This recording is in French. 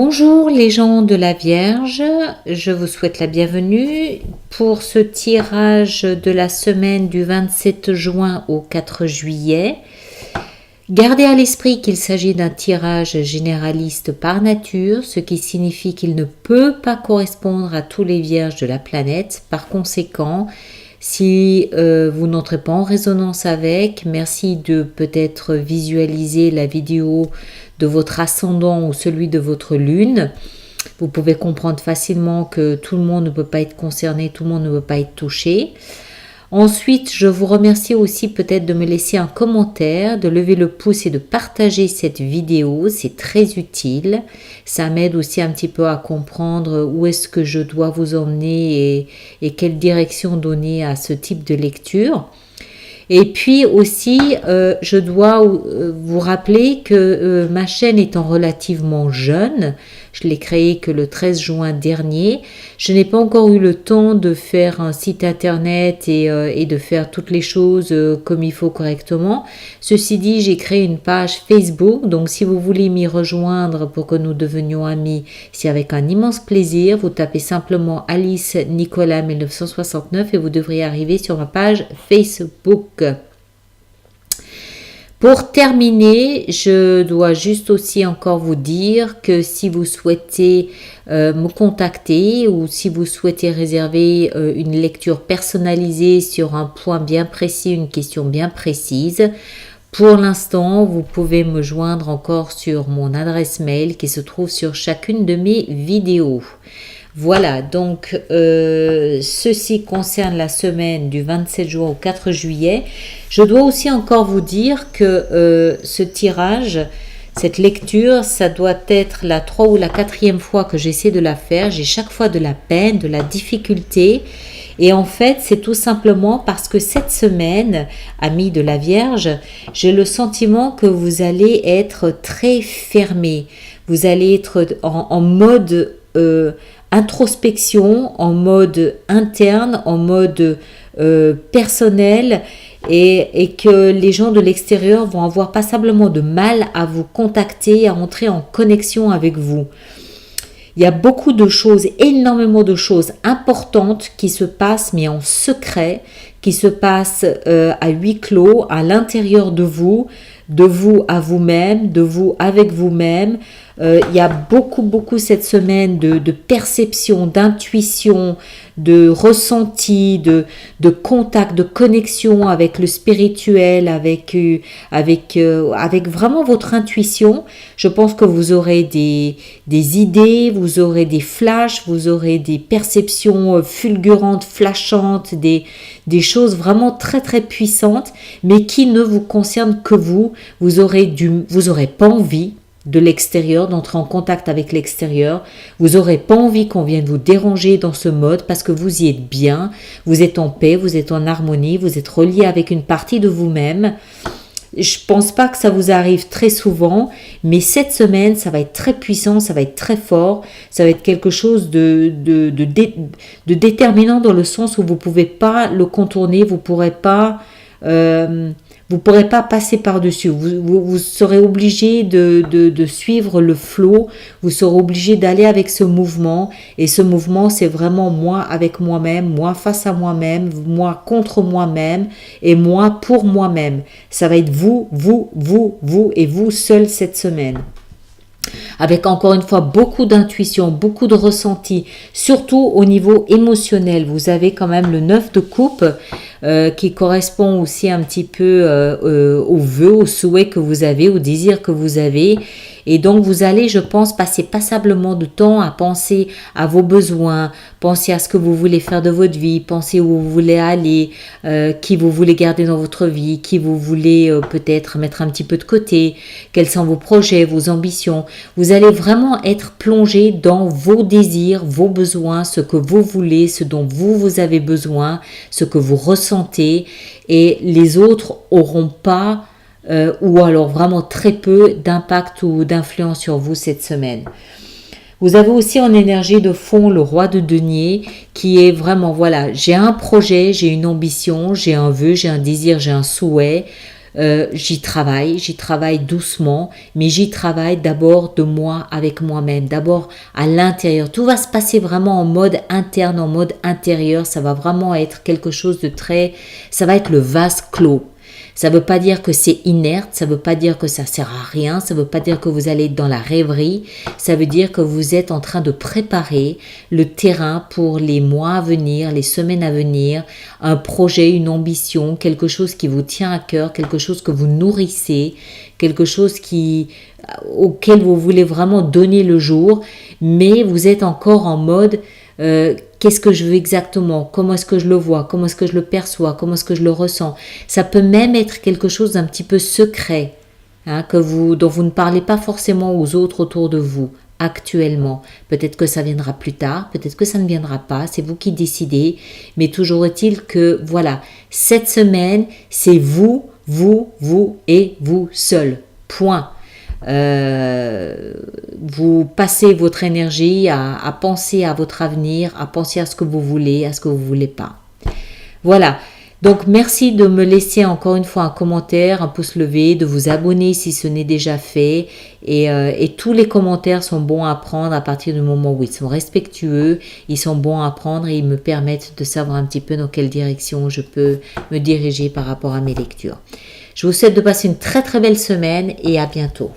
Bonjour les gens de la Vierge, je vous souhaite la bienvenue pour ce tirage de la semaine du 27 juin au 4 juillet. Gardez à l'esprit qu'il s'agit d'un tirage généraliste par nature, ce qui signifie qu'il ne peut pas correspondre à tous les vierges de la planète. Par conséquent, si vous n'entrez pas en résonance avec, merci de peut-être visualiser la vidéo de votre ascendant ou celui de votre lune. Vous pouvez comprendre facilement que tout le monde ne peut pas être concerné, tout le monde ne peut pas être touché. Ensuite, je vous remercie aussi peut-être de me laisser un commentaire, de lever le pouce et de partager cette vidéo, c'est très utile. Ça m'aide aussi un petit peu à comprendre où est-ce que je dois vous emmener et quelle direction donner à ce type de lecture. Et puis aussi, je dois vous rappeler que ma chaîne étant relativement jeune, je l'ai créée que le 13 juin dernier, je n'ai pas encore eu le temps de faire un site internet et de faire toutes les choses comme il faut correctement. Ceci dit, j'ai créé une page Facebook, donc si vous voulez m'y rejoindre pour que nous devenions amis, c'est avec un immense plaisir. Vous tapez simplement Alice Nicolas 1969 et vous devriez arriver sur ma page Facebook. Pour terminer, je dois juste aussi encore vous dire que si vous souhaitez me contacter ou si vous souhaitez réserver une lecture personnalisée sur un point bien précis, une question bien précise, pour l'instant, vous pouvez me joindre encore sur mon adresse mail qui se trouve sur chacune de mes vidéos. Voilà, donc ceci concerne la semaine du 27 juin au 4 juillet. Je dois aussi encore vous dire que ce tirage, cette lecture, ça doit être la 3 ou la 4e fois que j'essaie de la faire. J'ai chaque fois de la peine, de la difficulté. Et en fait, c'est tout simplement parce que cette semaine, amis de la Vierge, j'ai le sentiment que vous allez être très fermés. Vous allez être en mode introspection, en mode interne, en mode personnel et que les gens de l'extérieur vont avoir passablement de mal à vous contacter, à entrer en connexion avec vous. Il y a beaucoup de choses, énormément de choses importantes qui se passent, mais en secret, qui se passent à huis clos, à l'intérieur de vous à vous-même, de vous avec vous-même. Il y a beaucoup cette semaine de perception, d'intuition, de ressenti, de contact, de connexion avec le spirituel, avec vraiment votre intuition. Je pense que vous aurez des idées, vous aurez des flashs, vous aurez des perceptions fulgurantes, flashantes, des choses vraiment très puissantes, mais qui ne vous concernent que vous. Vous aurez pas envie de l'extérieur, d'entrer en contact avec l'extérieur. Vous n'aurez pas envie qu'on vienne vous déranger dans ce mode parce que vous y êtes bien, vous êtes en paix, vous êtes en harmonie, vous êtes relié avec une partie de vous-même. Je pense pas que ça vous arrive très souvent, mais cette semaine, ça va être très puissant, ça va être très fort, ça va être quelque chose de déterminant dans le sens où vous pouvez pas le contourner, vous pourrez pas passer par-dessus. Vous serez obligé de suivre le flot, vous serez obligé d'aller avec ce mouvement. Et ce mouvement, c'est vraiment moi avec moi-même, moi face à moi-même, moi contre moi-même et moi pour moi-même. Ça va être vous et vous seul cette semaine. Avec encore une fois beaucoup d'intuition, beaucoup de ressenti, surtout au niveau émotionnel. Vous avez quand même le 9 de coupe qui correspond aussi un petit peu aux vœux, aux souhaits que vous avez, aux désirs que vous avez. Et donc vous allez, je pense, passer passablement de temps à penser à vos besoins, penser à ce que vous voulez faire de votre vie, penser où vous voulez aller, qui vous voulez garder dans votre vie, qui vous voulez peut-être mettre un petit peu de côté, quels sont vos projets, vos ambitions. Vous allez vraiment être plongé dans vos désirs, vos besoins, ce que vous voulez, ce dont vous avez besoin, ce que vous ressentez, et les autres n'auront pas ou alors vraiment très peu d'impact ou d'influence sur vous cette semaine. Vous avez aussi en énergie de fond le roi de denier qui est vraiment, voilà, j'ai un projet, j'ai une ambition, j'ai un vœu, j'ai un désir, j'ai un souhait. j'y travaille doucement, mais j'y travaille d'abord de moi avec moi-même, d'abord à l'intérieur. Tout va se passer vraiment en mode interne, en mode intérieur. Ça va vraiment être quelque chose de très... Ça va être le vase clos. Ça ne veut pas dire que c'est inerte, ça ne veut pas dire que ça sert à rien, ça ne veut pas dire que vous allez être dans la rêverie, ça veut dire que vous êtes en train de préparer le terrain pour les mois à venir, les semaines à venir, un projet, une ambition, quelque chose qui vous tient à cœur, quelque chose que vous nourrissez, quelque chose auquel vous voulez vraiment donner le jour, mais vous êtes encore en mode... qu'est-ce que je veux exactement? Comment est-ce que je le vois? Comment est-ce que je le perçois? Comment est-ce que je le ressens? Ça peut même être quelque chose d'un petit peu secret, hein, dont vous ne parlez pas forcément aux autres autour de vous actuellement. Peut-être que ça viendra plus tard, peut-être que ça ne viendra pas, c'est vous qui décidez, mais toujours est-il que voilà, cette semaine, c'est vous et vous seul. Point. Vous passez votre énergie à penser à votre avenir, à penser à ce que vous voulez, à ce que vous voulez pas. Voilà. Donc merci de me laisser encore une fois un commentaire, un pouce levé, de vous abonner si ce n'est déjà fait. Et tous les commentaires sont bons à prendre à partir du moment où ils sont respectueux, ils sont bons à prendre et ils me permettent de savoir un petit peu dans quelle direction je peux me diriger par rapport à mes lectures. Je vous souhaite de passer une très très belle semaine et à bientôt.